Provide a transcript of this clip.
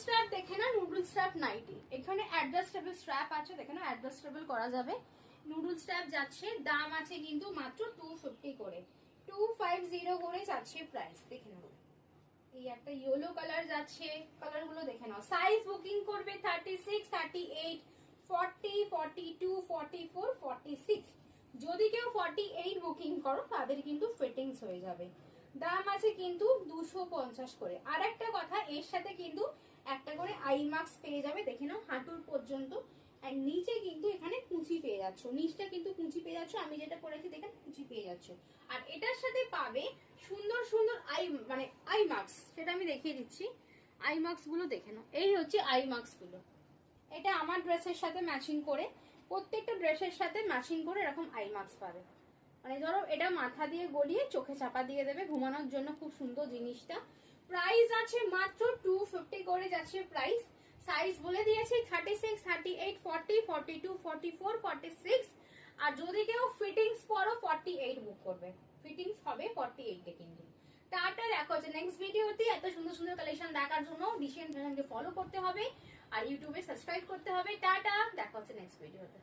Strap দেখে না, noodle strap nightie. এখানে অ্যাডজাস্টেবল স্ট্র্যাপ আছে, দেখে না, অ্যাডজাস্টেবল করা যাবে। নুডল স্ট্র্যাপ যাচ্ছে, দাম আছে কিন্তু মাত্র 250 করে, 250 করে যাচ্ছে প্রাইস। দেখে নাও, এই একটা ইয়েলো কালার যাচ্ছে, কালার গুলো দেখে নাও। সাইজ বুকিং করবে 36, 38, 40, 42, 44, 46। যদি কেউ 48 বুকিং করো তাদের কিন্তু ফিটিংস হয়ে যাবে। দাম আছে কিন্তু 250 করে। আর একটা কথা, এর সাথে কিন্তু একটা করে আই মাস্ক পেয়ে যাবে, দেখে নাও, হাঁটুর পর্যন্ত। আর নিচে কিন্তু এখানে কুচি পেয়ে যাচ্ছ, নিচটা কিন্তু কুচি পেয়ে যাচ্ছ। আমি যেটা পরেছি দেখেন, কুচি পেয়ে যাচ্ছ। আর এটার সাথে পাবে সুন্দর সুন্দর আই মাস্ক, সেটা আমি দেখিয়ে দিচ্ছি। আই মাস্ক গুলো দেখে নাও, এই হচ্ছে আই মাস্ক গুলো। এটা আমার ড্রেসের সাথে ম্যাচিং করে, প্রত্যেকটা ড্রেসের সাথে ম্যাচিং করে এরকম আই মাস্ক পাবে। মানে ধরো এটা মাথা দিয়ে গলিয়ে চোখে চাপা দিয়ে দেবে, ঘুমানোর জন্য খুব সুন্দর জিনিসটা। প্রাইস আছে মাত্র 250 করে যাচ্ছে প্রাইস। সাইজ বলে দিয়েছি 36, 38, 40, 42, 44, 46। আর যদি কেউ ফিটিংস পরো 48 বুক করবে, ফিটিংস হবে 48 এ কিন্তু। টাটা, দেখা হচ্ছে নেক্সট ভিডিওতে। এত সুন্দর সুন্দর কালেকশন দেখার জন্য ডিসেন্ট ফলো করতে হবে আর ইউটিউবে সাবস্ক্রাইব করতে হবে। টাটা, দেখা হচ্ছে নেক্সট ভিডিওতে।